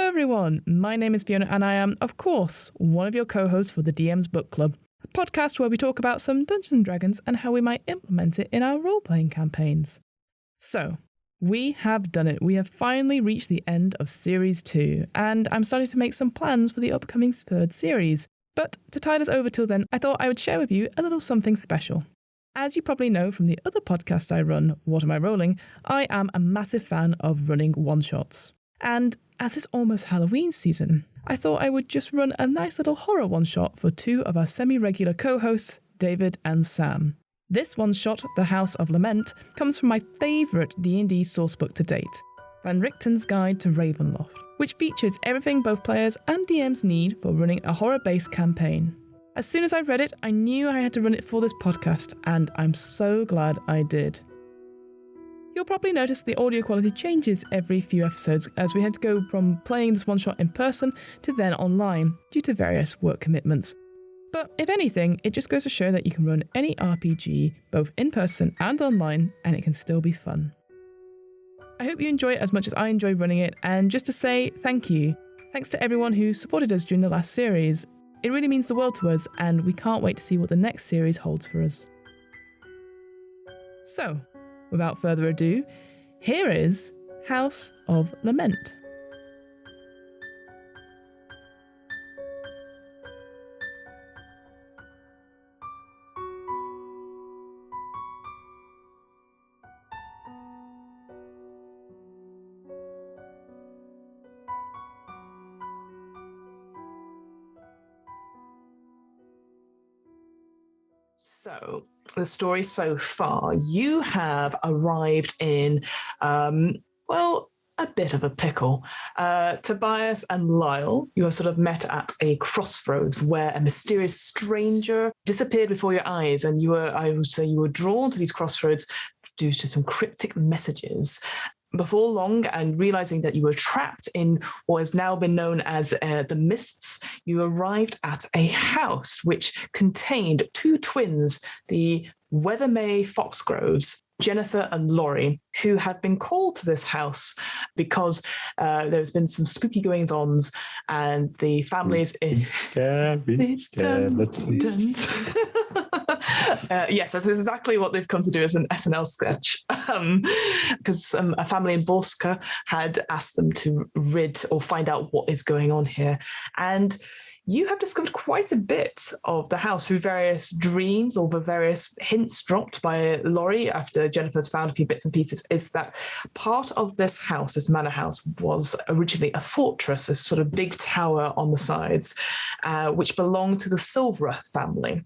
everyone, my name is Fiona and I am, of course, one of your co-hosts for the DM's Book Club, a podcast where we talk about some Dungeons & Dragons and how we might implement it in our role-playing campaigns. So, we have done it. We have finally reached the end of Series 2, and I'm starting to make some plans for the upcoming third series. But to tide us over till then, I thought I would share with you a little something special. As you probably know from the other podcast I run, What Am I Rolling, I am a massive fan of running one-shots. And as it's almost Halloween season, I thought I would just run a nice little horror one-shot for two of our semi-regular co-hosts, David and Sam. This one-shot, The House of Lament, comes from my favourite D&D sourcebook to date, Van Richten's Guide to Ravenloft, which features everything both players and DMs need for running a horror-based campaign. As soon as I read it, I knew I had to run it for this podcast, and I'm so glad I did. You'll probably notice the audio quality changes every few episodes as we had to go from playing this one-shot in person to then online due to various work commitments. But if anything, it just goes to show that you can run any RPG, both in person and online, and it can still be fun. I hope you enjoy it as much as I enjoy running it, and just to say thank you. Thanks to everyone who supported us during the last series. It really means the world to us, and we can't wait to see what the next series holds for us. So, without further ado, here is House of Lament. So, the story so far, you have arrived in, a bit of a pickle. Tobias and Lyle, you are sort of met at a crossroads where a mysterious stranger disappeared before your eyes, and I would say you were drawn to these crossroads due to some cryptic messages. Before long, and realizing that you were trapped in what has now been known as the Mists, you arrived at a house which contained two twins, the Weathermay Foxgroves, Jennifer and Laurie, who have been called to this house because there's been some spooky goings-ons, and the families in scary skeletons. Yes, that's exactly what they've come to do as an SNL sketch. Because a family in Borska had asked them to rid or find out what is going on here. And you have discovered quite a bit of the house through various dreams or the various hints dropped by Laurie after Jennifer's found a few bits and pieces, is that part of this house, this manor house, was originally a fortress, a sort of big tower on the sides, which belonged to the Silverer family.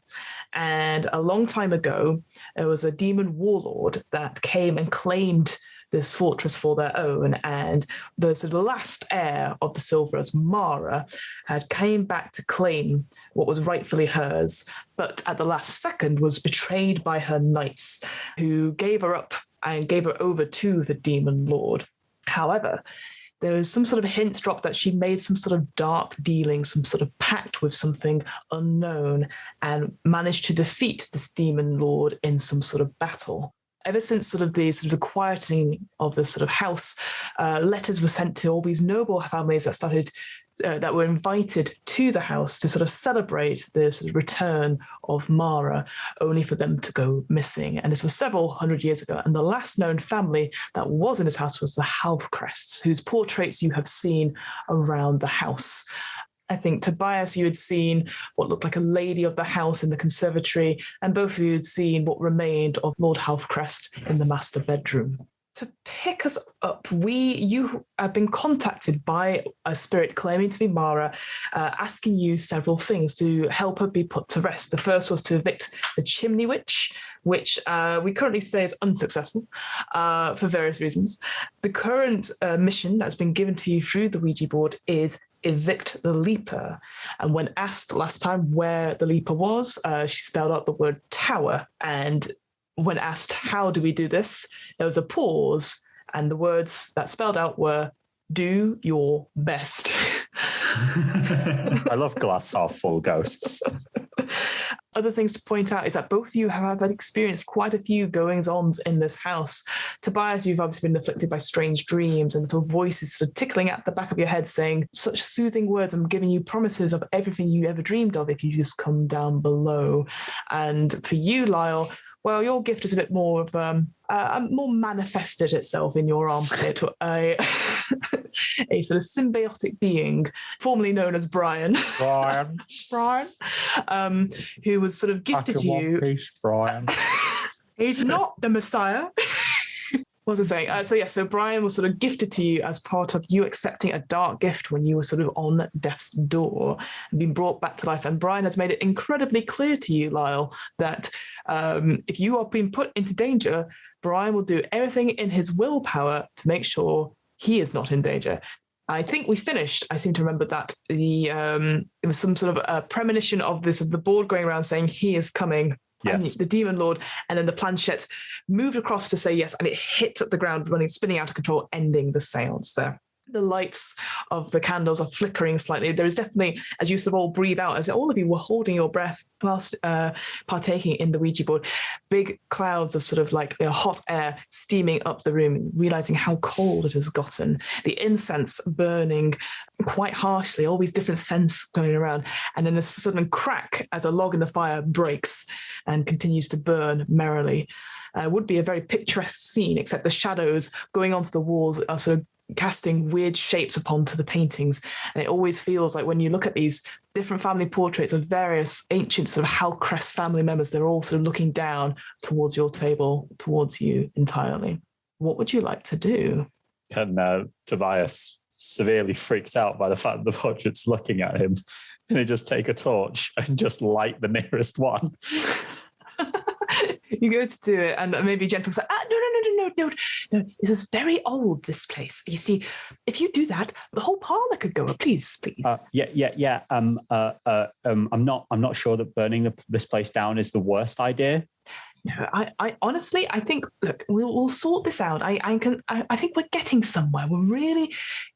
And a long time ago, there was a demon warlord that came and claimed this fortress for their own, and the sort of last heir of the Silverers, Mara, had came back to claim what was rightfully hers, but at the last second was betrayed by her knights, who gave her up and gave her over to the demon lord. However, there was some sort of hints dropped that she made some sort of dark dealing, some sort of pact with something unknown, and managed to defeat this demon lord in some sort of battle. Ever since the quietening of the sort of house, letters were sent to all these noble families that were invited to the house to sort of celebrate the sort of return of Mara, only for them to go missing. And this was several hundred years ago. And the last known family that was in this house was the Halfcrests, whose portraits you have seen around the house. I think, Tobias, you had seen what looked like a lady of the house in the conservatory, and both of you had seen what remained of Lord Halfcrest in the master bedroom. To pick us up, you have been contacted by a spirit claiming to be Mara, asking you several things to help her be put to rest. The first was to evict the Chimney Witch, which we currently say is unsuccessful for various reasons. The current mission that's been given to you through the Ouija board is evict the Leaper. And when asked last time where the Leaper was, she spelled out the word tower. And when asked, how do we do this? There was a pause, and the words that spelled out were, do your best. I love glass half full ghosts. Other things to point out is that both of you have experienced quite a few goings-ons in this house. Tobias, you've obviously been afflicted by strange dreams and little voices sort of tickling at the back of your head saying such soothing words and giving you promises of everything you ever dreamed of if you just come down below. And for you, Lyle, well, your gift is a bit more of more manifested itself in your armpit. A sort of symbiotic being, formerly known as Brian. Brian. Who was sort of gifted you. Peace, Brian. He's not the Messiah. What was I saying? So Brian was sort of gifted to you as part of you accepting a dark gift when you were sort of on death's door and being brought back to life. And Brian has made it incredibly clear to you, Lyle, that if you are being put into danger, Brian will do everything in his willpower to make sure he is not in danger. I think we finished. I seem to remember that it was some sort of a premonition of the board going around saying he is coming. Yes. The Demon Lord, and then the planchette moved across to say yes, and it hit the ground, running, spinning out of control, ending the seance there. The lights of the candles are flickering slightly. There is definitely, as you sort of all breathe out, as all of you were holding your breath whilst partaking in the Ouija board, big clouds of sort of like hot air steaming up the room, realizing how cold it has gotten. The incense burning quite harshly, all these different scents going around, and then a sudden crack as a log in the fire breaks and continues to burn merrily. Would be a very picturesque scene, except the shadows going onto the walls are sort of casting weird shapes upon to the paintings. And it always feels like when you look at these different family portraits of various ancient sort of Halcrest family members, they're all sort of looking down towards your table, towards you entirely. What would you like to do? Can Tobias, severely freaked out by the fact that the portrait's looking at him, can he just take a torch and just light the nearest one? You go to do it, and maybe Jen will say, no, this is very old, this place. You see, if you do that, the whole parlour could go up. Please. Yeah. I'm not sure that burning this place down is the worst idea. No, I honestly, I think, look, we'll sort this out. I think we're getting somewhere. We're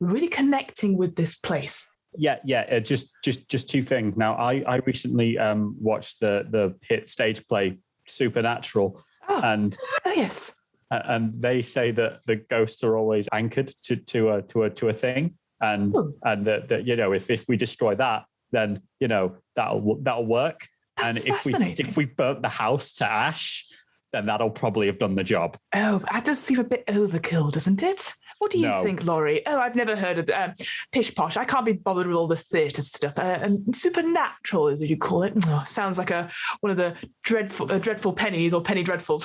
really connecting with this place. Yeah. Just two things. Now, I recently watched the hit stage play Supernatural, and yes, and they say that the ghosts are always anchored to a thing, and that if we destroy that, then that'll work. That's and if we burnt the house to ash, then that'll probably have done the job. Oh, that does seem a bit overkill, doesn't it? What do you think, Laurie? Oh, I've never heard of Pish Posh. I can't be bothered with all the theatre stuff. Supernatural, as you call it. Oh, sounds like one of the dreadful pennies or penny dreadfuls.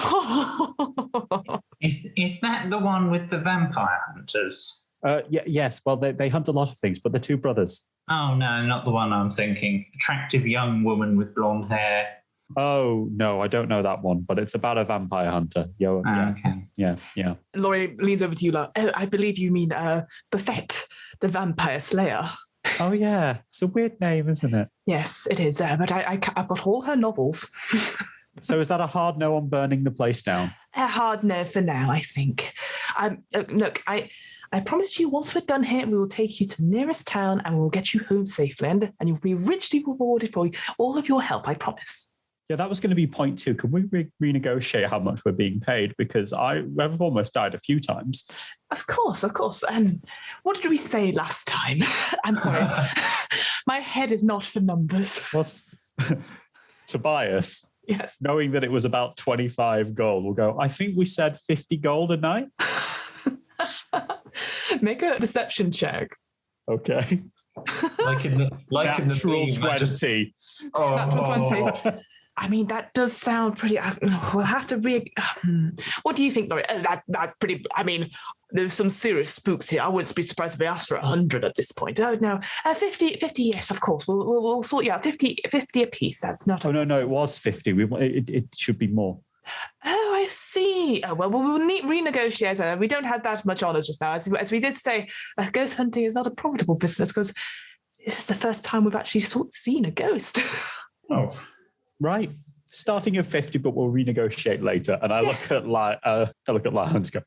Is that the one with the vampire hunters? Yes. Well, they hunt a lot of things, but they're two brothers. Oh, no, not the one I'm thinking. Attractive young woman with blonde hair. Oh, no, I don't know that one, but it's about a vampire hunter. Okay. Yeah. Laurie leans over to you, like, I believe you mean Buffet, the vampire slayer. Oh, yeah. It's a weird name, isn't it? Yes, it is, but I've got all her novels. So is that a hard no on burning the place down? A hard no for now, I think. Look, I promise you, once we're done here, we will take you to the nearest town and we'll get you home safely, and you'll be richly rewarded for all of your help, I promise. Yeah, that was going to be point 2. Can we renegotiate how much we're being paid? Because I've almost died a few times. Of course. What did we say last time? I'm sorry. My head is not for numbers. Tobias, yes, knowing that it was about 25 gold, will go, I think we said 50 gold a night. Make a deception check. Okay. Like in the natural theme, 20. Natural 20. I mean, that does sound pretty. We'll have to What do you think, Laurie? That's pretty. I mean, there's some serious spooks here. I wouldn't be surprised if they asked for 100 at this point. Oh no, 50. Yes, of course. We'll sort you out. 50 a piece. That's not. Oh no, it was 50. It should be more. Oh, I see. Oh, well, we'll renegotiate. We don't have that much honours just now. As we did say, ghost hunting is not a profitable business because this is the first time we've actually seen a ghost. Oh. Right. Starting at 50, but we'll renegotiate later. And I look at Lyle and just go.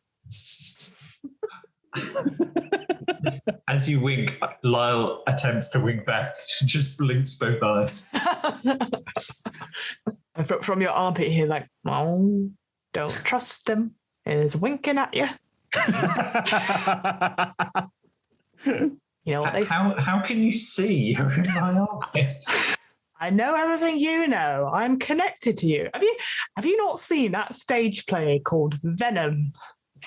As you wink, Lyle attempts to wink back. She just blinks both eyes. And from your armpit here, like, oh, don't trust him. He's winking at you. You know what they say? How can you see? You're in my armpit. I know everything you know. I'm connected to you. Have you not seen that stage play called Venom?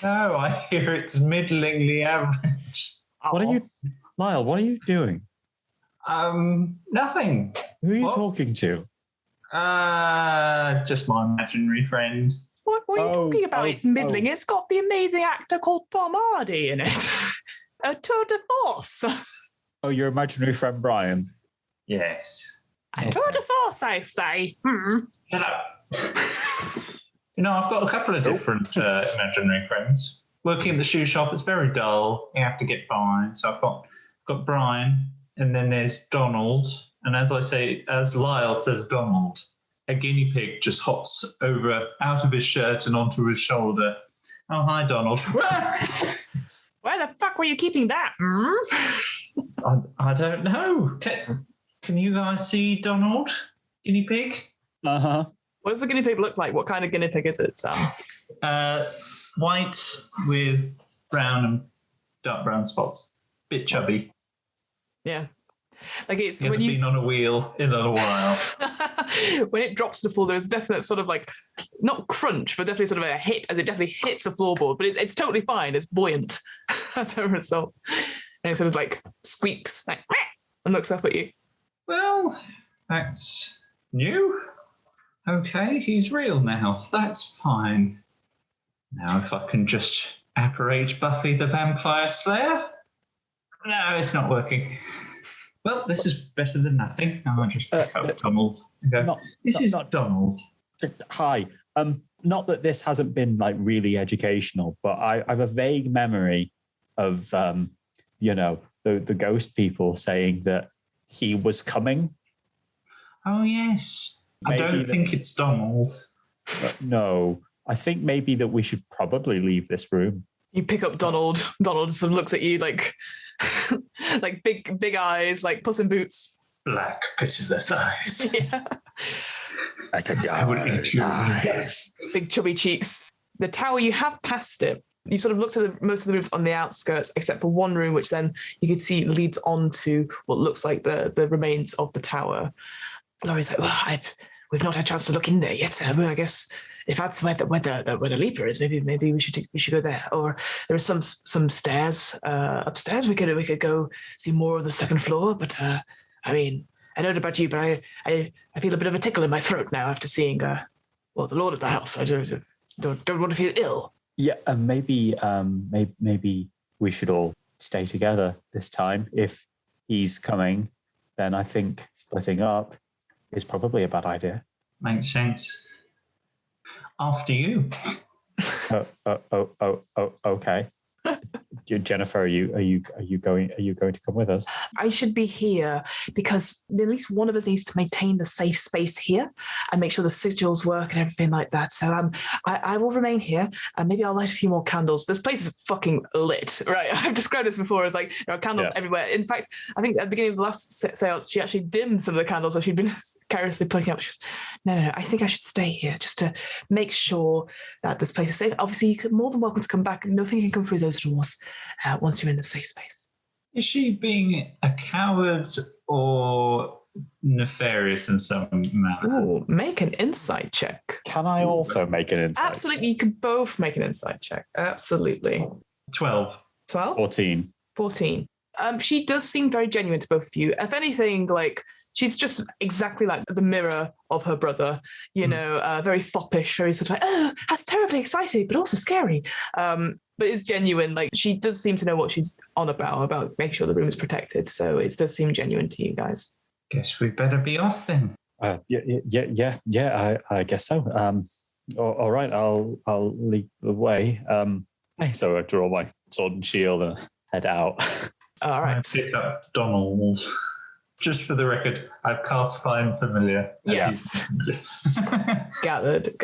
No, I hear it's middlingly average. What are you, Lyle? What are you doing? Nothing. Who are you talking to? Just my imaginary friend. What are you talking about? It's middling. It's got the amazing actor called Tom Hardy in it. A tour de force. Oh, your imaginary friend Brian. Yes. A tour de force, I say. Hello. I've got a couple of different imaginary friends. Working in the shoe shop, it's very dull. You have to get by. So I've got Brian, and then there's Donald. And as Lyle says Donald, a guinea pig just hops over out of his shirt and onto his shoulder. Oh, hi, Donald. Where the fuck were you keeping that? I don't know. Can you guys see Donald, guinea pig? Uh-huh. What does the guinea pig look like? What kind of guinea pig is it, Sam? White with brown and dark brown spots. Bit chubby. Yeah. Like it's he hasn't been on a wheel in a little while. When it drops to the floor, there's a definite sort of like, not crunch, but definitely sort of a hit as it definitely hits the floorboard. But it's totally fine. It's buoyant as a result. And it sort of like squeaks like, and looks up at you. Well, that's new. Okay, he's real now. That's fine. Now if I can just apparate Buffy the Vampire Slayer. No, it's not working. Well, this is better than nothing. I might just pick up Donald. This is not Donald. Hi. Not that this hasn't been like really educational, but I have a vague memory of the ghost people saying that he was coming. Oh yes. Maybe I don't think it's Donald. No. I think maybe that we should probably leave this room. You pick up Donald. Donald sort of looks at you like like big eyes, like Puss in Boots. Black, pitiless eyes. Yeah. Like a guy's eyes. Big chubby cheeks. The tower, you have passed it. You sort of looked at most of the rooms on the outskirts, except for one room, which then you can see leads on to what looks like the remains of the tower. Laurie's like, well, we've not had a chance to look in there yet. I guess if that's where the leaper is, maybe we should go there. Or there are some stairs upstairs. We could go see more of the second floor. But I mean, I don't know about you, but I feel a bit of a tickle in my throat now after seeing the Lord of the house. I don't want to feel ill. Yeah, maybe we should all stay together this time. If he's coming, then I think splitting up is probably a bad idea. Makes sense. After you. Okay. Jennifer, are you going to come with us? I should be here because at least one of us needs to maintain the safe space here and make sure the sigils work and everything like that. So I will remain here and maybe I'll light a few more candles. This place is fucking lit, right? I've described this before as like there are candles everywhere. In fact, I think at the beginning of the last seance, she actually dimmed some of the candles that she'd been carelessly plugging up. She was, no, I think I should stay here just to make sure that this place is safe. Obviously, you're more than welcome to come back. Nothing can come through those doors. Once you're in the safe space. Is she being a coward or nefarious in some manner? Ooh, make an insight check. Can I also make an insight? Absolutely, you can both make an insight check. Absolutely. 12. 14. She does seem very genuine to both of you. If anything, like she's just exactly like the mirror of her brother, very foppish, very sort of like, oh, that's terribly exciting, but also scary. But it's genuine. Like she does seem to know what she's on about making sure the room is protected. So it does seem genuine to you guys. Guess we better be off then. Yeah. I guess so. All right. I'll lead the way. So I draw my sword and shield and head out. All right. I pick up Donald. Just for the record, I've cast Find Familiar. Yes. Gathered.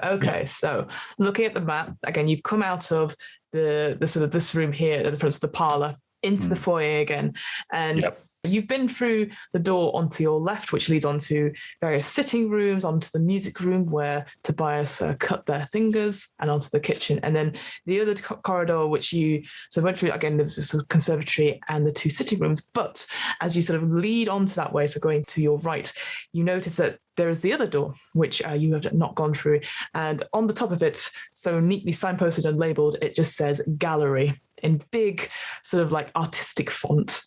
Okay, so looking at the map, again, you've come out of the sort of this room here at the front of the parlor into the foyer again. And you've been through the door onto your left, which leads onto various sitting rooms, onto the music room where Tobias cut their fingers, and onto the kitchen. And then the other corridor, which you went through, again, there's this sort of conservatory and the 2 sitting rooms. But as you sort of lead onto that way, so going to your right, you notice that there is the other door, which you have not gone through. And on the top of it, so neatly signposted and labeled, it just says gallery in big sort of like artistic font.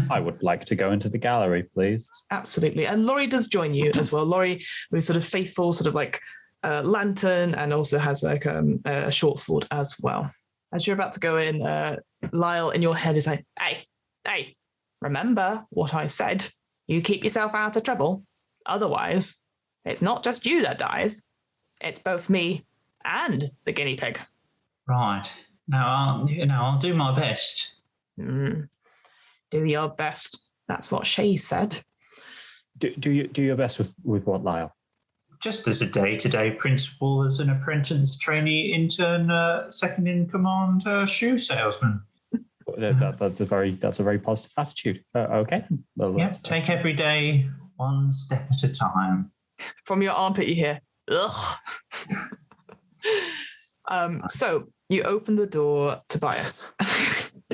I would like to go into the gallery, please. Absolutely. And Laurie does join you as well. Laurie, with sort of faithful sort of like lantern, and also has like a short sword as well. As you're about to go in, Lyle in your head is like, hey, remember what I said. You keep yourself out of trouble. Otherwise, it's not just you that dies. It's both me and the guinea pig. Right. Now, I'll do my best. Do your best. That's what she said. Do your best with what, Lyle? Just as a day-to-day principal, as an apprentice, trainee, intern, second in command, shoe salesman. That's a very positive attitude. Okay. Well, take every day one step at a time. From your armpit, you hear, ugh. So you open the door, Tobias.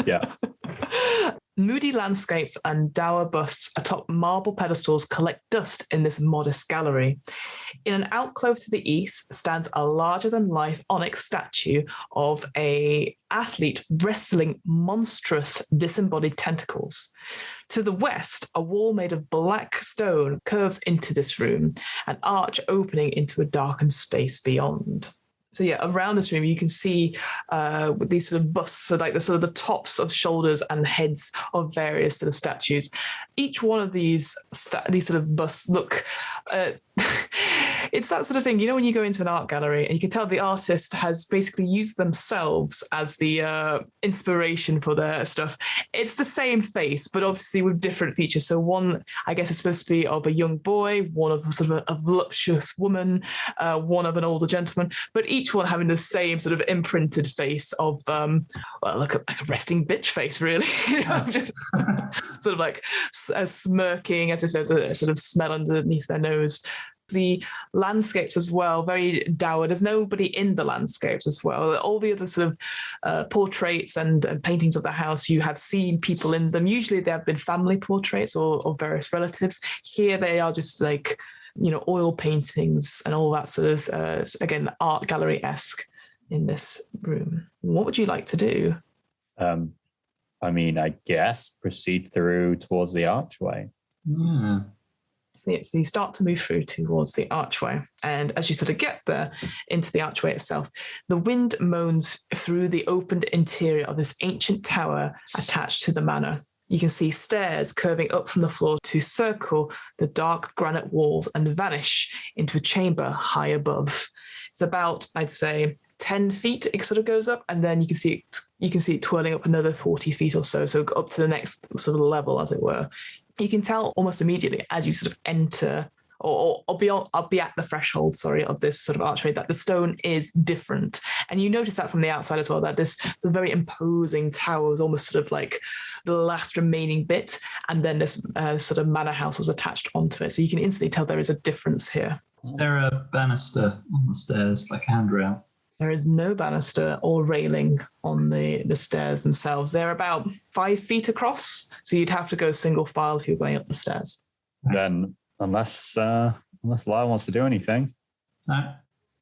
Yeah. Moody landscapes and dour busts atop marble pedestals collect dust in this modest gallery. In an alcove to the east stands a larger-than-life onyx statue of an athlete wrestling monstrous disembodied tentacles. To the west, a wall made of black stone curves into this room, an arch opening into a darkened space beyond. So yeah, around this room, you can see these sort of busts, so like the tops of shoulders and heads of various sort of statues. Each one of these sort of busts look, it's that sort of thing, when you go into an art gallery and you can tell the artist has basically used themselves as the inspiration for their stuff. It's the same face, but obviously with different features. So one, I guess, is supposed to be of a young boy, one of sort of a voluptuous woman, one of an older gentleman, but each one having the same sort of imprinted face of, like a resting bitch face, really. Just sort of like smirking as if there's a sort of smell underneath their nose. The landscapes as well, very dour. There's nobody in the landscapes as well. All the other sort of portraits and paintings of the house, you had seen people in them. Usually they have been family portraits or various relatives. Here they are just like, oil paintings and all that sort of, again, art gallery-esque in this room. What would you like to do? I guess proceed through towards the archway. Yeah. So you start to move through towards the archway. And as you sort of get there into the archway itself, the wind moans through the opened interior of this ancient tower attached to the manor. You can see stairs curving up from the floor to circle the dark granite walls and vanish into a chamber high above. It's about, I'd say, 10 feet it sort of goes up, and then you can see it twirling up another 40 feet or so up to the next sort of level, as it were. You can tell almost immediately as you sort of enter or be at the threshold, of this sort of archway, that the stone is different. And you notice that from the outside as well, that this very imposing tower is almost sort of like the last remaining bit, and then this sort of manor house was attached onto it. So you can instantly tell there is a difference here. Is there a banister on the stairs, like a handrail? There is no banister or railing on the stairs themselves. They're about 5 feet across, so you'd have to go single file if you're going up the stairs. Then, unless Lyle wants to do anything. No,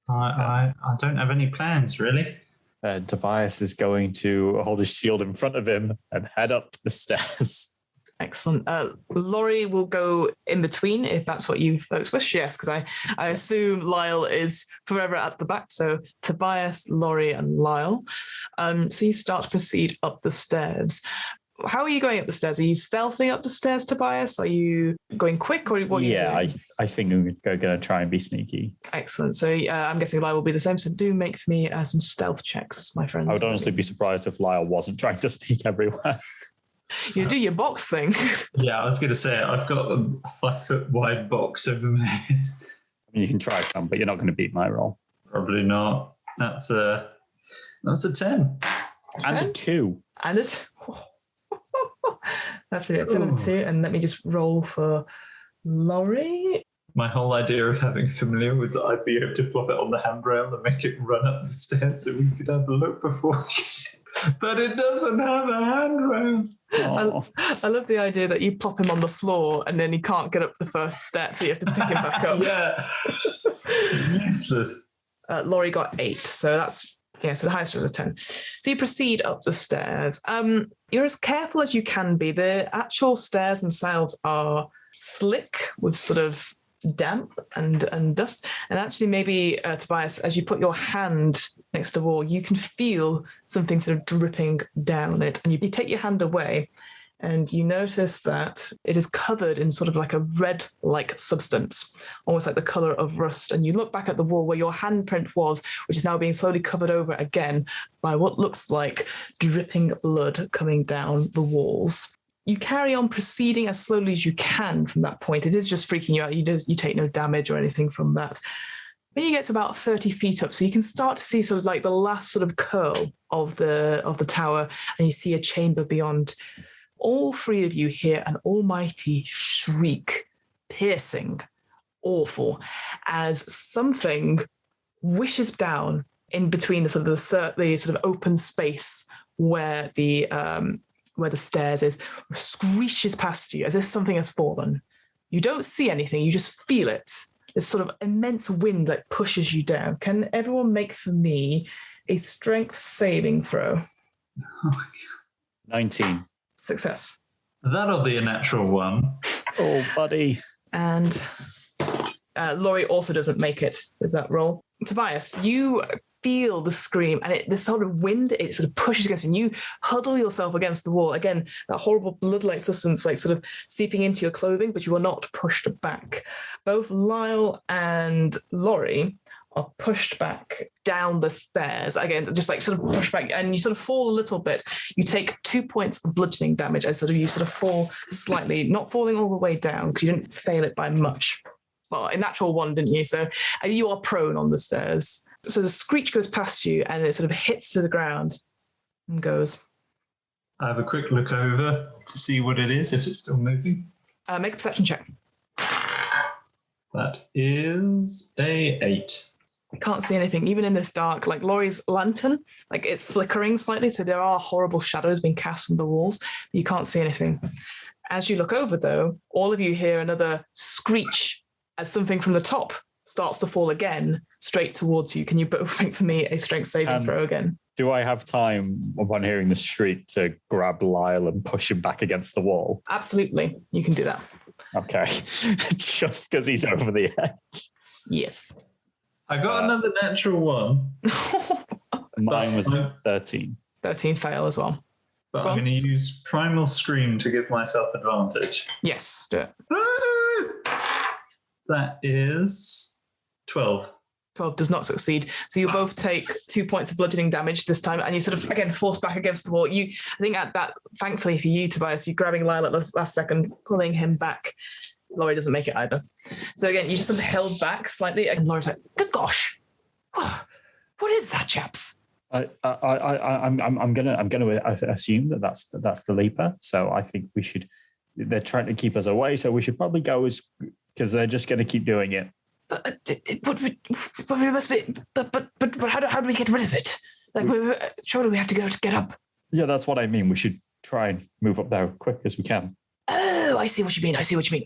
I don't have any plans, really. Tobias is going to hold his shield in front of him and head up the stairs. Excellent. Laurie will go in between if that's what you folks wish. Yes, because I assume Lyle is forever at the back. So Tobias, Laurie, and Lyle. So you start to proceed up the stairs. How are you going up the stairs? Are you stealthing up the stairs, Tobias? Are you going quick, or what are you doing? I think I'm going to try and be sneaky. Excellent. So I'm guessing Lyle will be the same. So do make for me some stealth checks, my friends. I would honestly be surprised if Lyle wasn't trying to sneak everywhere. You do your box thing. Yeah, I was going to say, I've got a 5 foot wide box over my head. You can try some, but you're not going to beat my roll. Probably not. That's a 10. And a 2. And it. That's really excellent too. And let me just roll for Laurie. My whole idea of having familiar was that I'd be able to plop it on the handrail and make it run up the stairs so we could have a look before. But it doesn't have a handrail. I love the idea that you plop him on the floor and then he can't get up the first step, so you have to pick him back up. Yeah. Useless. Laurie got 8, so that's so the highest was a 10. So you proceed up the stairs. You're as careful as you can be. The actual stairs themselves are slick with sort of damp and dust. And actually maybe, Tobias, as you put your hand next to the wall, you can feel something sort of dripping down it. And you take your hand away and you notice that it is covered in sort of like a red-like substance, almost like the color of rust. And you look back at the wall where your handprint was, which is now being slowly covered over again by what looks like dripping blood coming down the walls. You carry on proceeding as slowly as you can from that point. It is just freaking you out. You take no damage or anything from that. When you get to about 30 feet up, so you can start to see sort of like the last sort of curl of the tower, and you see a chamber beyond. All three of you hear an almighty shriek, piercing, awful, as something wishes down in between the sort of open space where the stairs is, screeches past you as if something has fallen. You don't see anything, you just feel it. This sort of immense wind that pushes you down. Can everyone make for me a strength saving throw? 19. Success. That'll be a natural one. Oh, buddy. And Laurie also doesn't make it with that roll. Tobias, you feel the scream, and this sort of wind, it sort of pushes against you, and you huddle yourself against the wall. Again, that horrible blood-like substance like sort of seeping into your clothing, but you are not pushed back. Both Lyle and Laurie are pushed back down the stairs. Again, just like sort of push back, and you sort of fall a little bit. You take 2 points of bludgeoning damage as you sort of fall slightly, not falling all the way down because you didn't fail it by much. Well, a natural one, didn't you? So you are prone on the stairs. So the screech goes past you and it sort of hits to the ground and goes. I have a quick look over to see what it is, if it's still moving. Make a perception check. That is a 8. Can't see anything, even in this dark. Like Laurie's lantern, like it's flickering slightly, so there are horrible shadows being cast on the walls. You can't see anything. As you look over, though, all of you hear another screech as something from the top starts to fall again straight towards you. Can you both make for me a strength saving throw again? Do I have time upon hearing the shriek to grab Lyle and push him back against the wall? Absolutely, you can do that. Okay, just because he's over the edge. Yes. I got another natural one. Mine was 13. 13 fail as well. But I'm going to use Primal Scream to give myself advantage. Yes, do it. That is 12. 12 does not succeed. So you both take 2 points of bludgeoning damage this time, and you sort of, again, force back against the wall. I think at that, thankfully for you, Tobias, you're grabbing Lyle at the last second, pulling him back. Laurie doesn't make it either. So again, you just sort of held back slightly, and Laurie's like, good gosh, what is that, chaps? I'm gonna assume that's the leaper. So I think we should. They're trying to keep us away, so we should probably go because they're just going to keep doing it. But we must be. But how do we get rid of it? Like, surely we have to go to get up. Yeah, that's what I mean. We should try and move up there quick as we can. Oh, I see what you mean.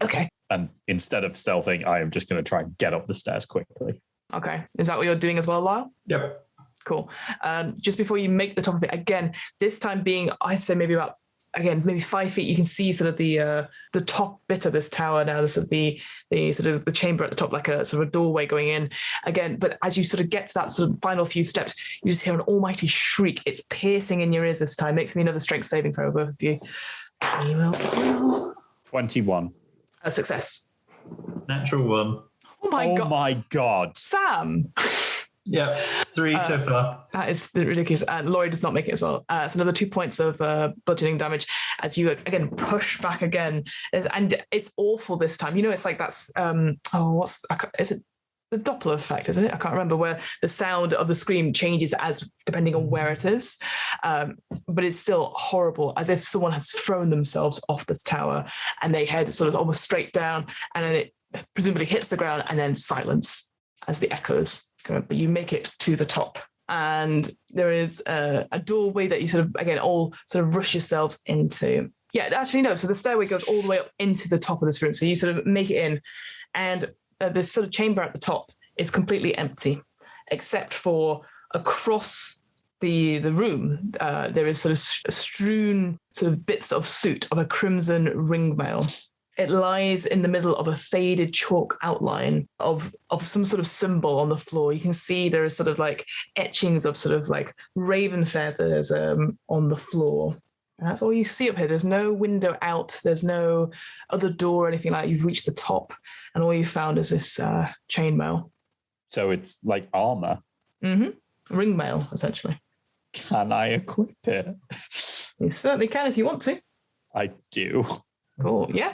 Okay. And instead of stealthing, I am just going to try and get up the stairs quickly. Okay. Is that what you're doing as well, Lyle? Yep. Cool. Just before you make the top of it, again, this time being, I'd say maybe 5 feet, you can see sort of the top bit of this tower now, the chamber at the top, like a sort of a doorway going in again. But as you sort of get to that sort of final few steps, you just hear an almighty shriek. It's piercing in your ears this time. Make for me another strength saving throw, both of you. 21. A success. Natural 1. Oh my God. Sam. Yeah, 3 so far. That is ridiculous. And Laurie does not make it as well. It's another 2 points of bludgeoning damage as you again push back again, and it's awful this time. You know, it's like that's is it the Doppler effect, isn't it? I can't remember, where the sound of the scream changes as depending on where it is. But it's still horrible, as if someone has thrown themselves off this tower and they head sort of almost straight down, and then it presumably hits the ground, and then silence as the echoes go. But you make it to the top. And there is a doorway that you sort of, again, all sort of rush yourselves into. Yeah, actually, no. So the stairway goes all the way up into the top of this room. So you sort of make it in, and this sort of chamber at the top is completely empty, except for across the room, there is sort of strewn sort of bits of soot of a crimson ringmail. It lies in the middle of a faded chalk outline of some sort of symbol on the floor. You can see there is sort of like etchings of sort of like raven feathers on the floor. And that's all you see up here. There's no window out. There's no other door or anything like that. You've reached the top, and all you found is this chainmail. So it's like armor. Mm-hmm. Ringmail, essentially. Can I equip it? You certainly can if you want to. I do. Cool, yeah.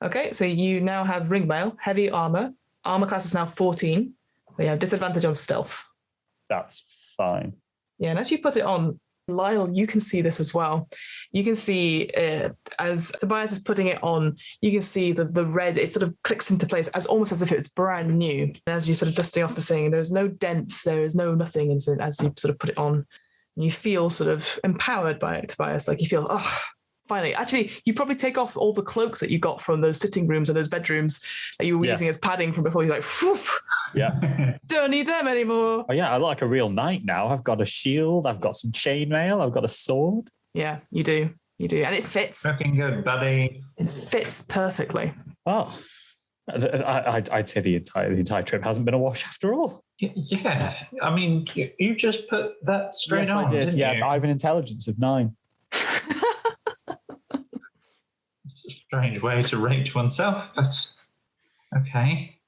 Okay, so you now have ringmail, heavy armor. Armor class is now 14. So you have disadvantage on stealth. That's fine. Yeah, and as you put it on, Lyle, you can see this as well. You can see as Tobias is putting it on, you can see the red, it sort of clicks into place as almost as if it was brand new. And as you're sort of dusting off the thing, there's no dents, there is no nothing. And so as you sort of put it on, you feel sort of empowered by it, Tobias. Like you feel, oh, finally. Actually, you probably take off all the cloaks that you got from those sitting rooms and those bedrooms that you were using as padding from before. You're like, phew, don't need them anymore. Oh yeah, I look like a real knight now. I've got a shield, I've got some chainmail, I've got a sword. Yeah, you do. You do. And it fits. Looking good, buddy. It fits perfectly. Oh, I'd say the entire trip hasn't been a wash after all. Yeah. I mean, you just put that straight on. I did. Didn't you? I have an intelligence of 9. It's a strange way to rate oneself, but okay.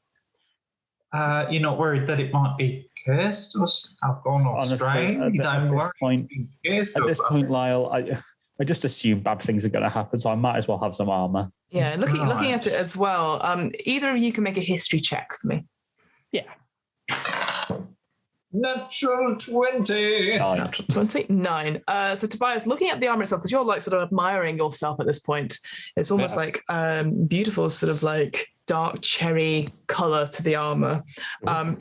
You're not worried that it might be cursed or I've gone astray? At this point, Lyle, I just assume bad things are going to happen, so I might as well have some armor. Yeah, looking at it as well, either of you can make a history check for me. Yeah. Natural 20. Natural 29. So Tobias, looking at the armor itself, because you're like sort of admiring yourself at this point, it's almost like beautiful sort of like dark cherry color to the armor.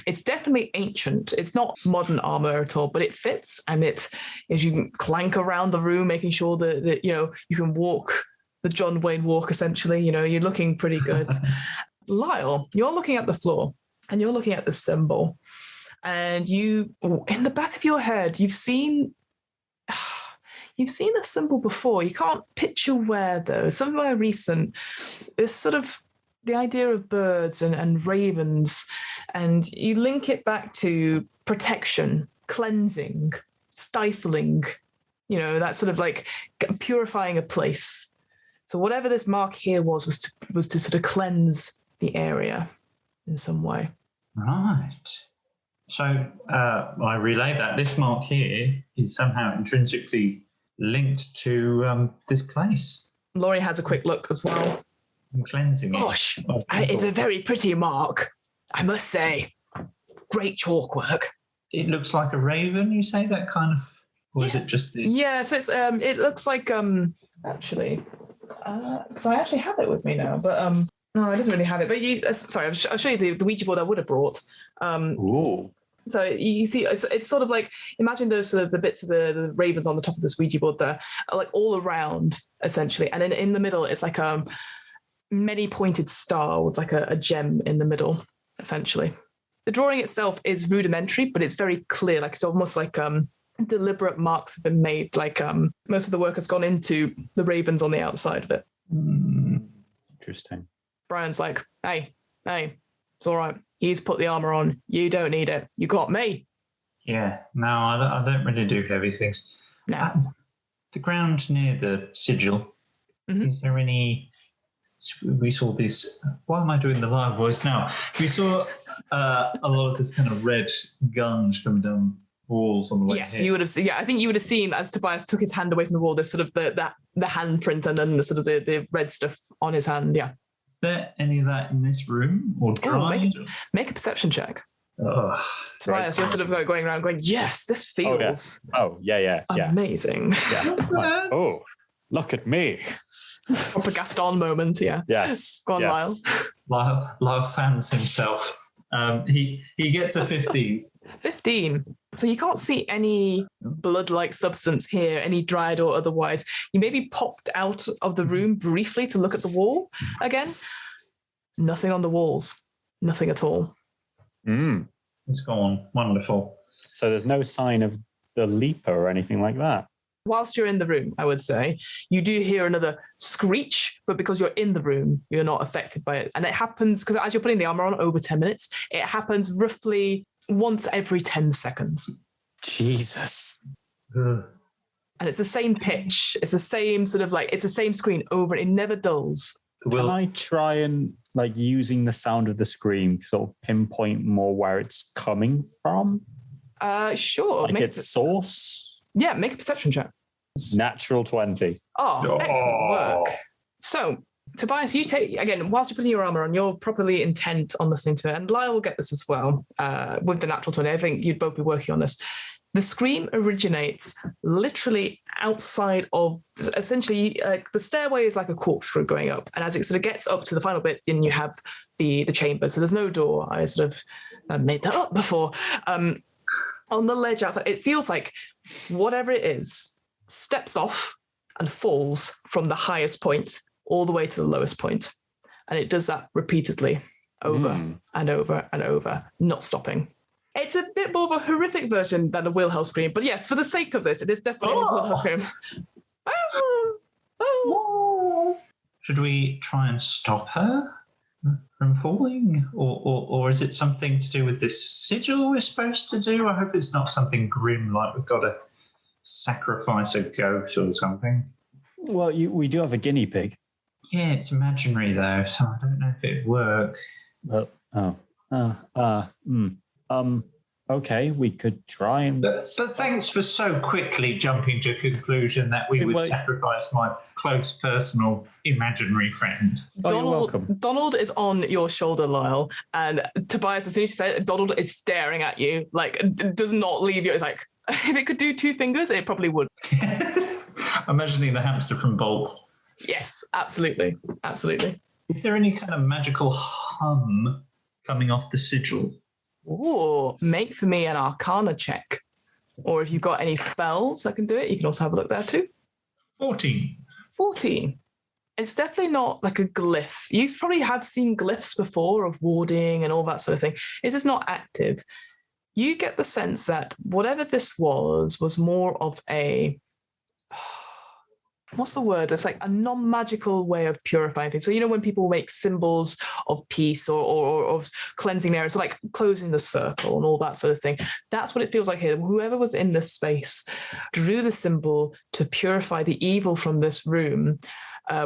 It's definitely ancient. It's not modern armor at all, but it fits, and it as you can clank around the room, making sure that you can walk the John Wayne walk, essentially. You're looking pretty good. Lyle, you're looking at the floor and you're looking at the symbol. And you, in the back of your head, you've seen the symbol before. You can't picture where, though. Somewhere recent. It's sort of the idea of birds and ravens, and you link it back to protection, cleansing, stifling. That sort of like purifying a place. So whatever this mark here was to sort of cleanse the area in some way. Right. So I relay that this mark here is somehow intrinsically linked to this place. Laurie has a quick look as well. And cleansing it. Gosh, it's a very pretty mark, I must say. Great chalk work. It looks like a raven, you say, that kind of, or is it just the... Yeah, so it's it looks like actually, because I actually have it with me now, but no, it doesn't really have it. But sorry, I'll show you the Ouija board I would have brought. Ooh. So you see, it's sort of like, imagine those sort of the bits of the ravens on the top of this Ouija board there, are like all around, essentially. And then in the middle, it's like a many-pointed star with like a gem in the middle, essentially. The drawing itself is rudimentary, but it's very clear. Like it's almost like deliberate marks have been made. Like most of the work has gone into the ravens on the outside of it. Interesting. Brian's like, hey, it's all right. He's put the armor on. You don't need it. You got me. Yeah, no, I don't really do heavy things. No. The ground near the sigil, is there any... We saw this... Why am I doing the live voice now? We saw a lot of this kind of red gunge coming down walls on the way. Yes, you would have. Yeah, I think you would have seen as Tobias took his hand away from the wall. There's sort of the handprint and then the sort of the red stuff on his hand. Yeah. there any of that in this room or dried? Make a perception check. Ugh. Tobias, you're sort of going around going, yes, this feels yeah. amazing. Yeah. Like, oh, look at me. Proper Gaston moment, yeah. Yes. Go on, yes. Lyle fans himself. He gets a 15. 15. So you can't see any blood-like substance here, any dried or otherwise. You maybe popped out of the room briefly to look at the wall again. Nothing on the walls. Nothing at all. It's gone. Wonderful. So there's no sign of the leaper or anything like that. Whilst you're in the room, I would say, you do hear another screech, but because you're in the room, you're not affected by it. And it happens, because as you're putting the armor on over 10 minutes, it happens roughly once every 10 seconds. Jesus. Ugh. And it's the same pitch. It's the same sort of it's the same screen over. It never dulls. Can I try and, using the sound of the scream, sort of pinpoint more where it's coming from? Sure. Its source? Yeah, make a perception check. Natural 20. Oh, excellent work. So, Tobias, you take, again, whilst you're putting your armor on, you're properly intent on listening to it. And Lyle will get this as well with the natural 20. I think you'd both be working on this. The scream originates literally outside of, essentially, the stairway is like a corkscrew going up. And as it sort of gets up to the final bit, then you have the chamber. So there's no door. I sort of made that up before. On the ledge outside, it feels like whatever it is steps off and falls from the highest point all the way to the lowest point. And it does that repeatedly over and over and over, not stopping. It's a bit more of a horrific version than a wheelhouse scream, but yes, for the sake of this, it is definitely a wheelhouse scream. Should we try and stop her from falling? Or is it something to do with this sigil we're supposed to do? I hope it's not something grim, like we've got to sacrifice a goat or something. Well, we do have a guinea pig. Yeah, it's imaginary though, so I don't know if it'd work. Okay, we could try and... But thanks for so quickly jumping to a conclusion that we would sacrifice my close personal imaginary friend. You're welcome. Donald is on your shoulder, Lyle, and Tobias, as soon as you said it, Donald is staring at you, does not leave you. It's like, if it could do two fingers, it probably would. Yes. I'm imagining the hamster from Bolt. Yes, absolutely. Absolutely. Is there any kind of magical hum coming off the sigil? Ooh, make for me an Arcana check. Or if you've got any spells that can do it, you can also have a look there too. 14. 14. It's definitely not like a glyph. You probably have seen glyphs before of warding and all that sort of thing. It's just not active. You get the sense that whatever this was more of a... What's the word? It's like a non-magical way of purifying things. So, when people make symbols of peace or of cleansing areas, so like closing the circle and all that sort of thing, that's what it feels like here. Whoever was in this space drew the symbol to purify the evil from this room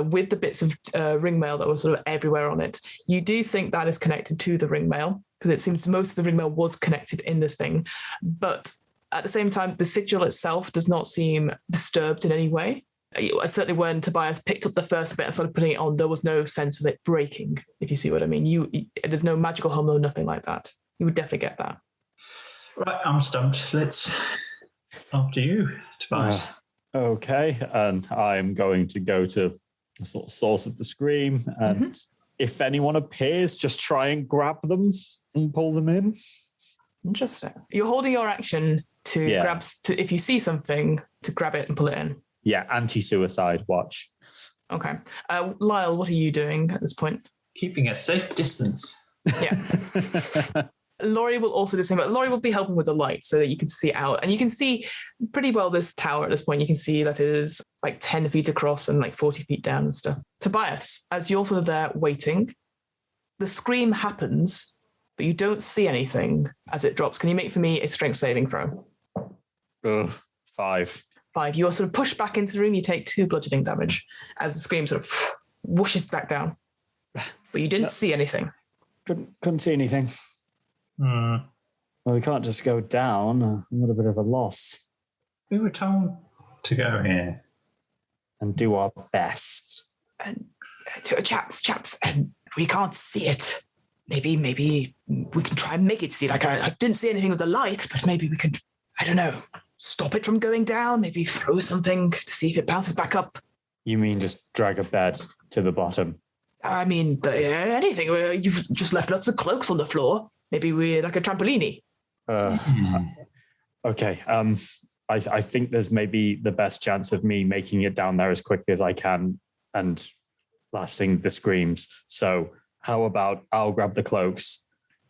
with the bits of ringmail that were sort of everywhere on it. You do think that is connected to the ringmail, because it seems most of the ringmail was connected in this thing. But at the same time, the sigil itself does not seem disturbed in any way. Certainly when Tobias picked up the first bit and started putting it on, there was no sense of it breaking, if you see what I mean. There's no magical hum or nothing like that. You would definitely get that. Right, I'm stumped. Let's... After you, Tobias. Okay, and I'm going to go to the sort of source of the scream, and if anyone appears, just try and grab them and pull them in. Interesting. You're holding your action to grab... if you see something, to grab it and pull it in. Yeah, anti-suicide watch. Okay. Lyle, what are you doing at this point? Keeping a safe distance. Yeah. Laurie will also do the same, but Laurie will be helping with the light so that you can see out. And you can see pretty well this tower at this point. You can see that it is like 10 feet across and like 40 feet down and stuff. Tobias, as you're sort of there waiting, the scream happens, but you don't see anything as it drops. Can you make for me a strength saving throw? 5. 5. You are sort of pushed back into the room. You take 2 bludgeoning damage as the scream sort of whooshes back down. But you didn't see anything. Couldn't see anything. Well, we can't just go down. A little bit of a loss. We were told to go here. And do our best. And chaps, we can't see it, maybe we can try and make it see. Like I didn't see anything with the light, but maybe we could, I don't know, stop it from going down, maybe throw something to see if it bounces back up. You mean just drag a bed to the bottom? I mean, anything. You've just left lots of cloaks on the floor. Maybe we're like a trampolini. Okay. I think there's maybe the best chance of me making it down there as quickly as I can and lasting the screams. So how about I'll grab the cloaks,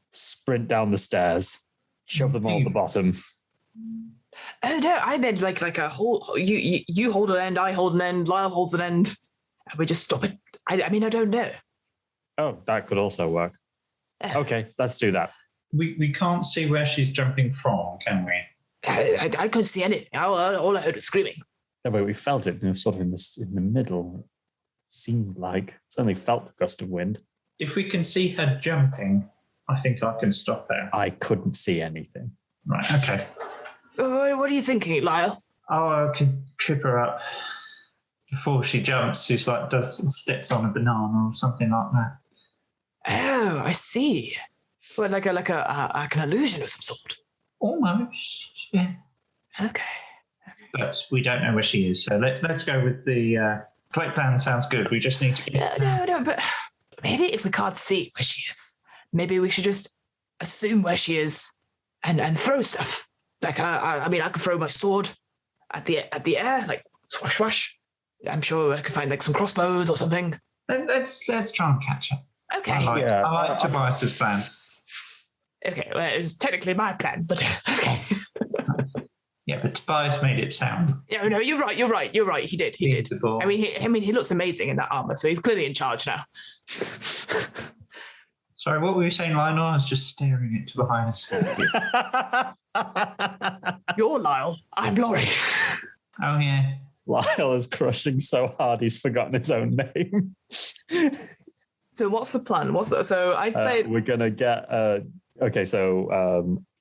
sprint down the stairs, shove them all at the bottom. Oh no, I meant like a whole. You hold an end, I hold an end, Lyle holds an end, and we just stop it. I mean, I don't know. Oh, that could also work. Okay, let's do that. We can't see where she's jumping from, can we? I couldn't see anything. All I heard was screaming. No, but we felt it, sort of in the middle. Seemed like certainly felt the gust of wind. If we can see her jumping, I think I can stop her. I couldn't see anything. Right. Okay. What are you thinking, Lyle? Oh, I can trip her up before she jumps. She's like steps on a banana or something like that. Oh, I see. Well, like an illusion of some sort. Almost, yeah. Okay. But we don't know where she is, so let's go with the collect plan. Sounds good. We just need to get No, but maybe if we can't see where she is, maybe we should just assume where she is and throw stuff. Like I mean, I could throw my sword at the air, like swash swash. I'm sure I could find like some crossbows or something. Let's try and catch her. Okay. I like Tobias's plan. Okay, well, it's technically my plan, but okay. Yeah, but Tobias made it sound. Yeah, no, you're right. He did. Feasible. I mean, he looks amazing in that armor, so he's clearly in charge now. Sorry, what were you saying, Lionel? I was just staring at Tobias. You're Lyle. I'm Laurie. Oh yeah. Lyle is crushing so hard he's forgotten his own name. So what's the plan? So I'd say we're gonna get.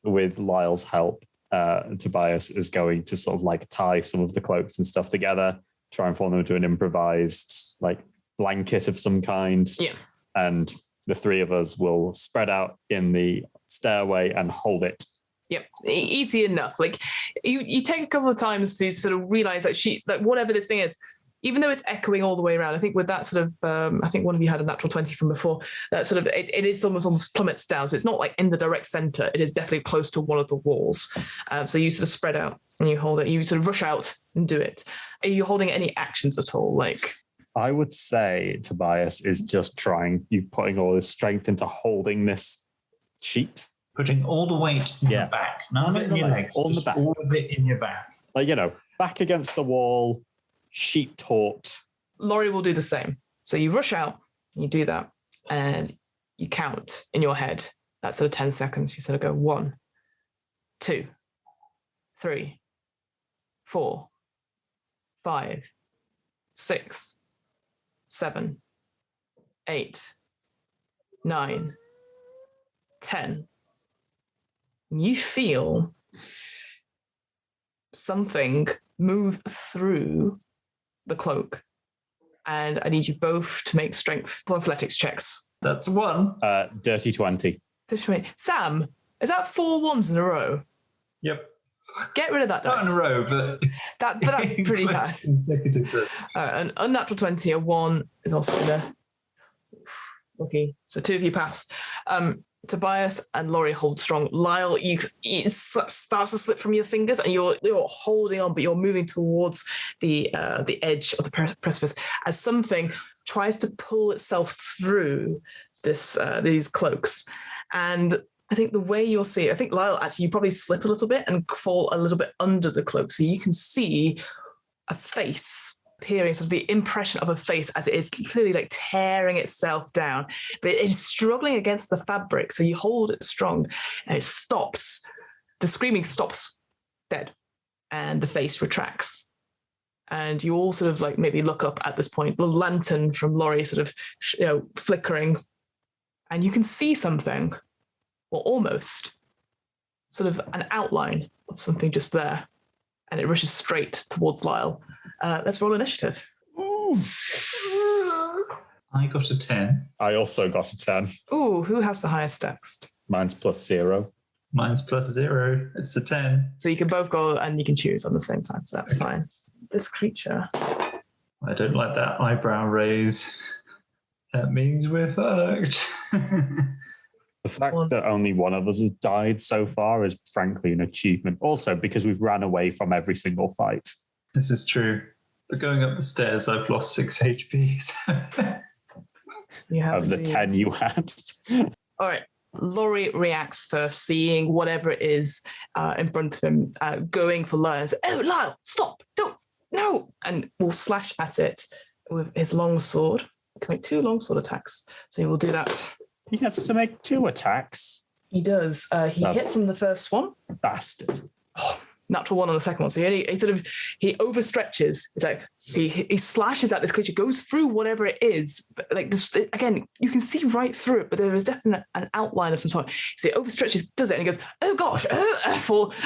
With Lyle's help, Tobias is going to sort of like tie some of the cloaks and stuff together, try and form them into an improvised like blanket of some kind. Yeah. And the three of us will spread out in the stairway and hold it. Yep, easy enough. Like you take a couple of times to sort of realize that whatever this thing is, even though it's echoing all the way around, I think with that sort of, I think one of you had a natural 20 from before, that sort of, it is almost plummets down. So it's not like in the direct center. It is definitely close to one of the walls. So you sort of spread out and you hold it. You sort of rush out and do it. Are you holding any actions at all? Like, I would say Tobias is just putting all his strength into holding this sheet. Putting all the weight in your back. None of it in your legs. All just the back. All of it in your back. Like, back against the wall, sheet taut. Laurie will do the same. So you rush out, you do that, and you count in your head. That's sort of 10 seconds. You sort of go 1, 2, 3, 4, 5, 6, 7, 8, 9, 10. You feel something move through the cloak, and I need you both to make strength for athletics checks. That's 1. Dirty 20. Sam, is that 4 ones in a row? Yep. Get rid of that dice. Not in a row, but that's pretty bad. An unnatural 20, a 1 is also there. Okay, so 2 of you pass. Tobias and Laurie hold strong. Lyle, it starts to slip from your fingers, and you're holding on, but you're moving towards the edge of the precipice as something tries to pull itself through these cloaks. And I think the way you'll see it, I think Lyle, actually, you probably slip a little bit and fall a little bit under the cloak, so you can see a face appearing, sort of the impression of a face as it is clearly like tearing itself down, but it is struggling against the fabric. So you hold it strong and it stops. The screaming stops dead and the face retracts. And you all sort of like maybe look up at this point, the lantern from Laurie sort of, flickering, and you can see something, or almost sort of an outline of something just there. And it rushes straight towards Lyle. Let's roll initiative. Ooh. I got a 10. I also got a 10. Ooh, who has the highest dex? Mine's +0. Mine's +0. It's a 10. So you can both go and you can choose on the same time, so that's fine. This creature. I don't like that eyebrow raise. That means we're fucked. The fact that only one of us has died so far is frankly an achievement. Also, because we've ran away from every single fight. This is true. But going up the stairs, I've lost 6 HP. You have Of the 10 you had. All right. Laurie reacts first, seeing whatever it is in front of him, going for Lyle. Oh, Lyle, stop! Don't, no! And will slash at it with his long sword. He can make 2 longsword attacks, so he will do that. He gets to make 2 attacks. He does. He hits on the first one. Bastard. Natural 1 on the second one. So he overstretches. It's like he slashes at this creature, goes through whatever it is. But like this again, you can see right through it, but there is definitely an outline of some sort. So he overstretches, does it, and he goes, "Oh gosh!"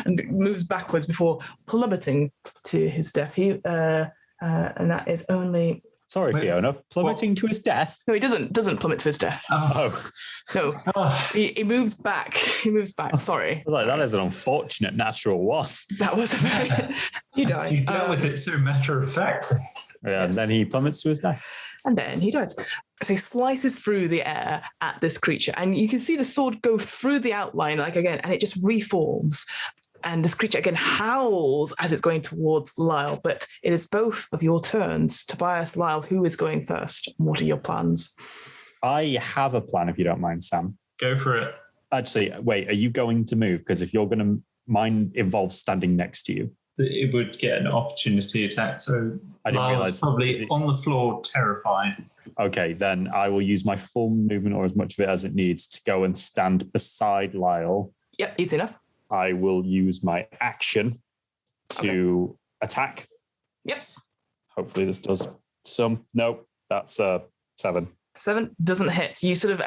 And moves backwards before plummeting to his death. And that is only. Sorry, Fiona. Plummeting to his death. No, he doesn't plummet to his death. Oh. No. He moves back. He moves back. Sorry. Like, that is an unfortunate natural 1. That was a very... You died. You dealt with it so matter-of-factly. Yeah, and then he plummets to his death. And then he dies. So he slices through the air at this creature. And you can see the sword go through the outline, like again, and it just reforms. And this creature again howls as it's going towards Lyle. But it is both of your turns. Tobias, Lyle, who is going first? What are your plans? I have a plan, if you don't mind, Sam. Go for it. Actually, wait, are you going to move? Because if you're going to, mine involves standing next to you. It would get an opportunity attack, so I didn't Lyle's realize. probably on the floor, terrified. Okay, then I will use my full movement or as much of it as it needs to go and stand beside Lyle. Yep, easy enough. I will use my action to attack. Yep. Hopefully this does some. Nope, that's a 7. 7 doesn't hit. You sort of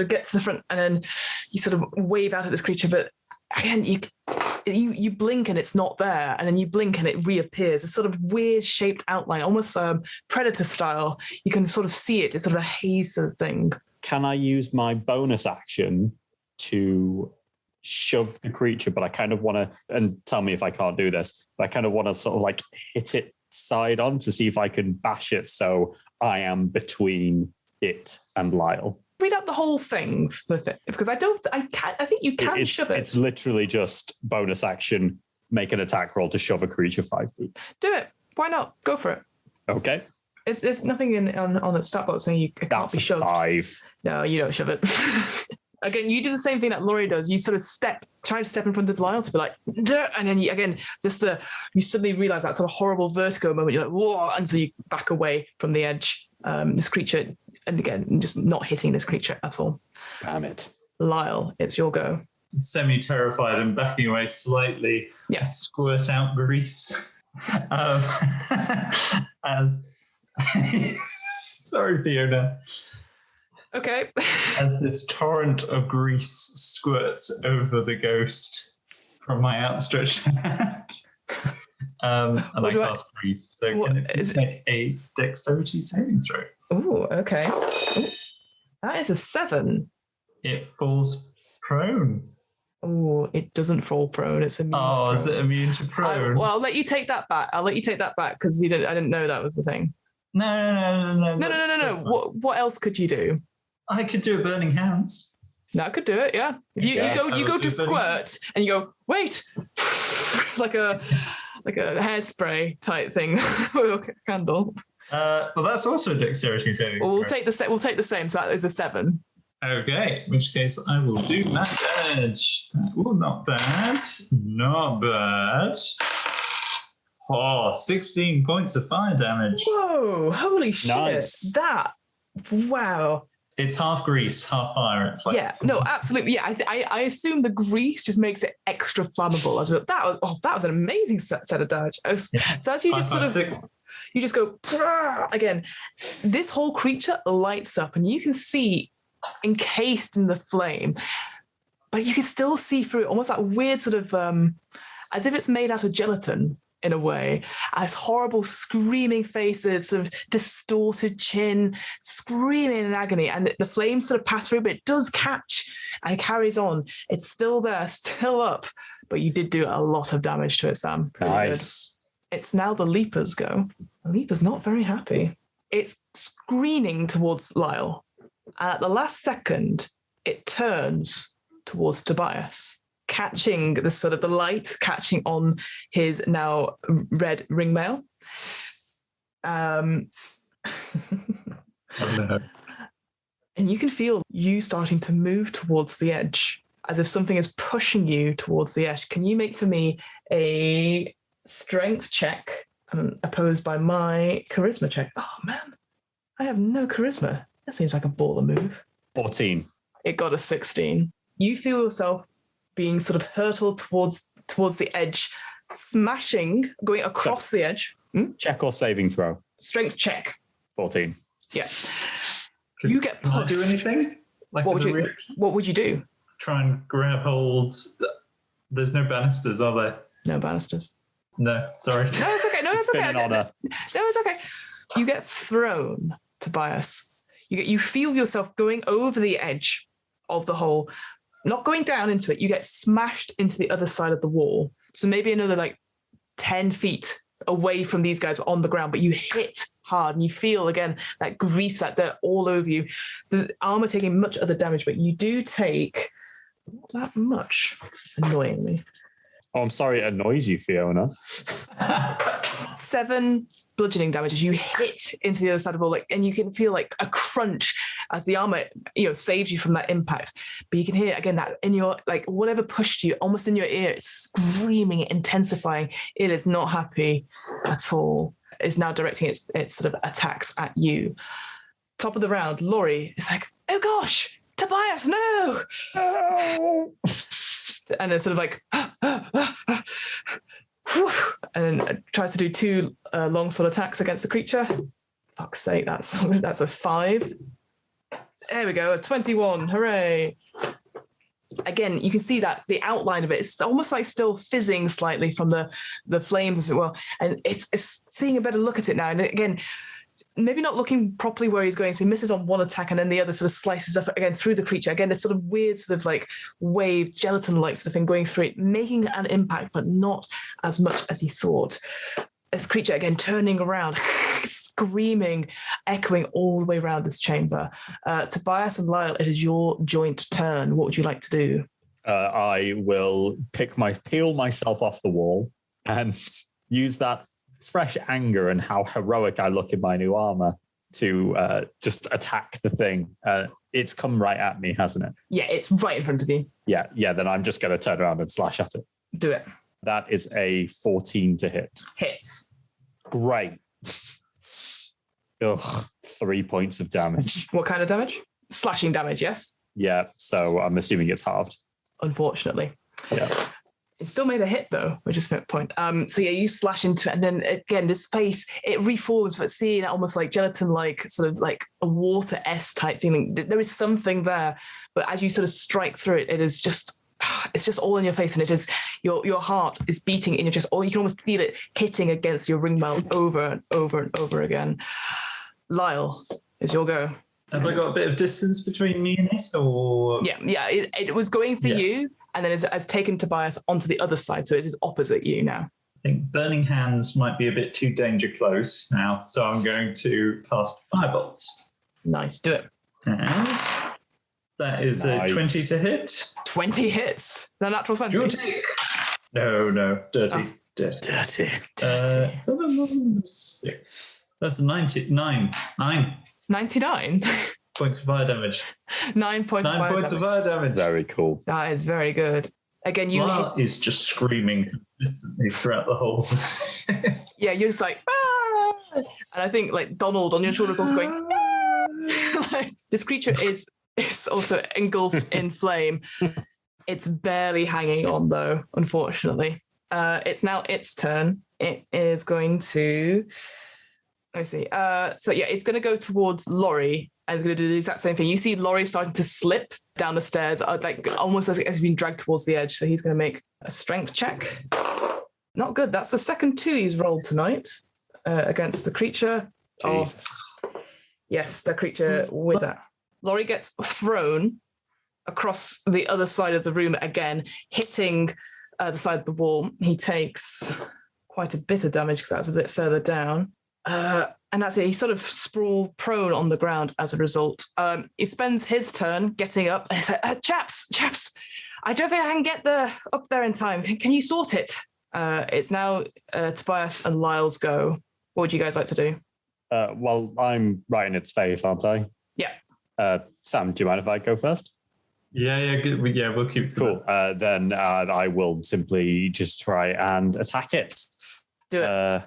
get to the front and then you sort of wave out at this creature, but again, you blink and it's not there, and then you blink and it reappears. A sort of weird shaped outline, almost Predator style. You can sort of see it. It's sort of a haze sort of thing. Can I use my bonus action to shove the creature? But I kind of want to, and tell me if I can't do this, but I kind of want to sort of like hit it side on to see if I can bash it so I am between it and Lyle. Read out the whole thing with it, because I think you can shove it. It's literally just bonus action, make an attack roll to shove a creature 5 feet. Do it. Why not? Go for it. Okay. There's nothing on the stat box saying it can't be shoved. 5. No, you don't shove it. Again, you do the same thing that Laurie does. You sort of try to step in front of Lyle to be like, duh, and then you suddenly realize that sort of horrible vertigo moment. You're like, whoa, and so you back away from the edge. This creature, and again, just not hitting this creature at all. Damn it. Lyle, it's your go. Semi-terrified and backing away slightly. Yeah. Squirt out grease. As sorry, Fiona. Okay. As this torrent of grease squirts over the ghost from my outstretched hand. And I cast grease. So can it make a dexterity saving throw? Oh, okay. Ooh, that is a 7. It falls prone. Oh, it doesn't fall prone. It's immune. Oh, is it immune to prone? Well, I'll let you take that back. Because I didn't know that was the thing. No. What else could you do? I could do a burning hands. No, I could do it. Yeah. If you go to squirt and you go, wait, like a hairspray type thing with a candle. Well, that's also a dexterity saving. Well, we'll take the same. So that is a 7. Okay, in which case I will do that damage. Not bad. Not bad. Oh, 16 points of fire damage. Whoa, holy shit. Nice. Wow. It's half grease, half fire. It's like, yeah, no, absolutely. Yeah, I assume the grease just makes it extra flammable as well. That was an amazing set of damage. So as you just you just go again, this whole creature lights up and you can see encased in the flame, but you can still see through it, almost that weird sort of as if it's made out of gelatin. in a way, as horrible screaming faces, sort of distorted chin, screaming in agony. And the flames sort of pass through, but it does catch and it carries on. It's still there, still up, but you did do a lot of damage to it, Sam. Pretty Nice. good. It's now the Leaper's go. The Leaper's not very happy. It's screaming towards Lyle. And at the last second, it turns towards Tobias, catching the sort of the light, catching on his now red ringmail. Oh, no. And you can feel you starting to move towards the edge, as if something is pushing you towards the edge. Can you make for me a strength check opposed by my charisma check? Oh, man, I have no charisma. That seems like a baller move. 14. It got a 16. You feel yourself being sort of hurtled towards the edge, smashing, going across the edge. Check or saving throw? Strength check. 14. Yeah. You get Can I pushed. do anything? Like, What as a would you- reaction? What would you do? Try and grab hold. There's no banisters, are there? No banisters. No, sorry. No, it's okay. No, it's It's okay. been an honor. No, it's okay. You get thrown, Tobias. You feel yourself going over the edge of the hole, not going down into it. You get smashed into the other side of the wall. So maybe another like 10 feet away from these guys on the ground, but you hit hard and you feel again that grease, that dirt all over you. The armor taking much other damage, but you do take not that much, annoyingly. Oh, I'm sorry it annoys you, Fiona. 7 bludgeoning damage as you hit into the other side of the wall, and you can feel like a crunch as the armor, saves you from that impact. But you can hear again that in your, like, whatever pushed you, almost in your ear, it's screaming, intensifying. It is not happy at all. It's now directing its sort of attacks at you. Top of the round, Laurie is like, oh gosh, Tobias, no! And it's sort of like, and tries to do 2 longsword attacks against the creature. Fuck's sake, that's a 5. There we go, a 21. Hooray! Again, you can see that the outline of it, it's almost like still fizzing slightly from the flames as well. And it's seeing a better look at it now. And again, maybe not looking properly where he's going. So he misses on one attack and then the other sort of slices up again through the creature. Again, this sort of weird sort of like wave, gelatin-like sort of thing going through it, making an impact, but not as much as he thought. This creature again turning around, screaming, echoing all the way around this chamber. Tobias and Lyle, it is your joint turn. What would you like to do? I will peel myself off the wall and use that fresh anger and how heroic I look in my new armor to just attack the thing. It's come right at me, hasn't it? Yeah, it's right in front of you. Yeah. Then I'm just going to turn around and slash at it. Do it. That is a 14 to hit. Hits. Great. Ugh, 3 points of damage. What kind of damage? Slashing damage, yes? Yeah, so I'm assuming it's halved. Unfortunately. Yeah. It still made a hit though, which is a point. So yeah, you slash into it, and then again, this face, it reforms, but seeing it almost like gelatin-like, sort of like a water-esque type feeling. There is something there, but as you sort of strike through it, it's just all in your face, and it is your heart is beating in your chest, or you can almost feel it hitting against your ringmail over and over and over again. Lyle, it's your go. Have I got a bit of distance between me and it, or? Yeah, it was going for you, and then has taken Tobias onto the other side, so it is opposite you now. I think Burning Hands might be a bit too danger close now, so I'm going to cast Firebolt. Nice, do it. And that is Nice. a 20 to hit. 20 hits. The natural 20. No, dirty. Oh. Dirty. Dirty. 7, 6. That's 99. 99? Points of fire damage. 9 points of 9 fire points of damage. fire damage. Very cool. That is very good. Again, you Lyle hit, is just screaming consistently throughout the whole. yeah, you're just like, ah! And I think like Donald on your shoulder is also going, ah! Like, this creature is also engulfed in flame. It's barely hanging on though, unfortunately. It's now its turn. It is going to, let me see. So yeah, it's going to go towards Laurie and it's going to do the exact same thing. You see Laurie starting to slip down the stairs, like almost as being dragged towards the edge. So he's going to make a strength check. Not good. That's the second 2 he's rolled tonight against the creature. Jesus. Yes, the creature wins that. Laurie gets thrown across the other side of the room again, hitting the side of the wall. He takes quite a bit of damage because that was a bit further down. And that's it. He's sort of sprawled prone on the ground as a result. He spends his turn getting up and he's like, chaps, I don't think I can get up there in time. Can you sort it? It's now Tobias and Lyle's go. What would you guys like to do? Well, I'm right in its face, aren't I? Yeah. Sam, do you mind if I go first? Yeah, good. Yeah, we'll keep to Cool. that. Then I will simply just try and attack it. Do it.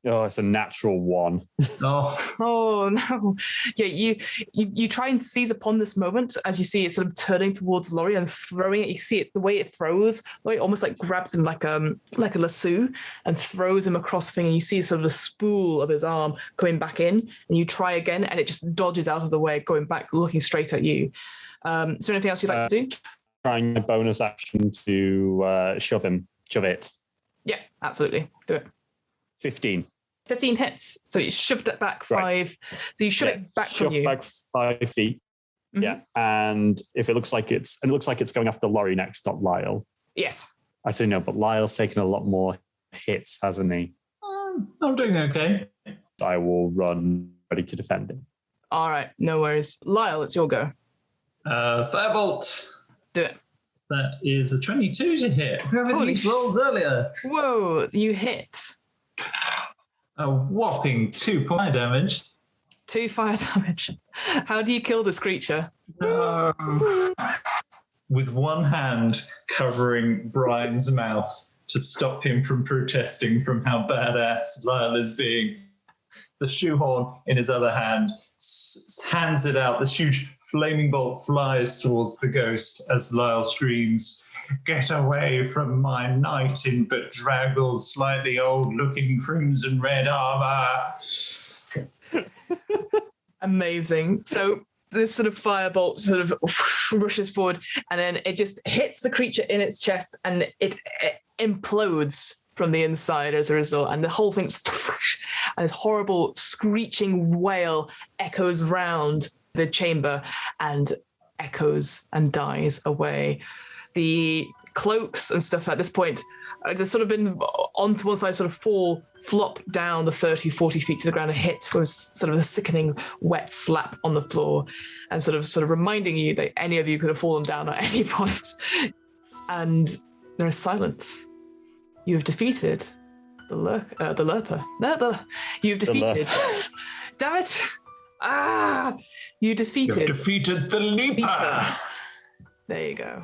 It's a natural 1. Oh no. Yeah, you try and seize upon this moment as you see it sort of turning towards Laurie and throwing it. You see it the way it throws. Laurie almost like grabs him like a lasso and throws him across the thing, and you see sort of the spool of his arm coming back in, and you try again and it just dodges out of the way, going back, looking straight at you. Is there anything else you'd like to do? Trying a bonus action to shove it. Yeah, absolutely. Do it. 15. 15 hits. So you shoved it back 5. Right. So you shove it back from you. Back 5 feet. Mm-hmm. Yeah. And if it looks like it's going after Laurie next, not Lyle. Yes. I don't know, but Lyle's taken a lot more hits, hasn't he? I'm doing okay. I will run ready to defend him. All right. No worries. Lyle, it's your go. Firebolt. Do it. That is a 22 to hit. Whoever these rolls earlier. Whoa, you hit. A whopping 2 fire damage. 2 fire damage. How do you kill this creature? With one hand covering Brian's mouth to stop him from protesting from how badass Lyle is being. The shoehorn in his other hand hands it out. This huge flaming bolt flies towards the ghost as Lyle screams, "Get away from my knight in bedraggled, slightly old-looking crimson red armor." Amazing. So this sort of firebolt sort of rushes forward, and then it just hits the creature in its chest, and it implodes from the inside as a result, and the whole thing's and this horrible screeching wail echoes round the chamber and echoes and dies away. The cloaks and stuff at this point are just sort of been onto one side, sort of flop down the 30, 40 feet to the ground and hit with sort of a sickening wet slap on the floor, and sort of reminding you that any of you could have fallen down at any point. And there is silence. You have defeated the Lurper. You've defeated. Damn it! You defeated. You've defeated the Leaper. There you go.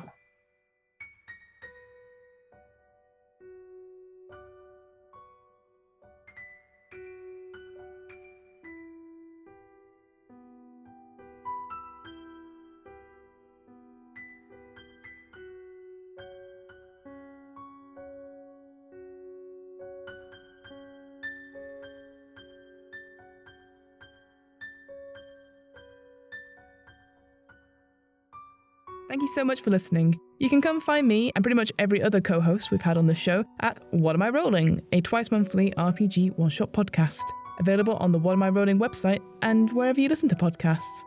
Thank you so much for listening. You can come find me and pretty much every other co-host we've had on the show at What Am I Rolling, a twice-monthly RPG one-shot podcast, available on the What Am I Rolling website and wherever you listen to podcasts.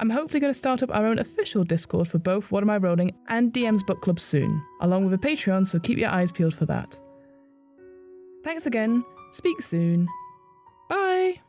I'm hopefully going to start up our own official Discord for both What Am I Rolling and DM's Book Club soon, along with a Patreon, so keep your eyes peeled for that. Thanks again, speak soon, bye!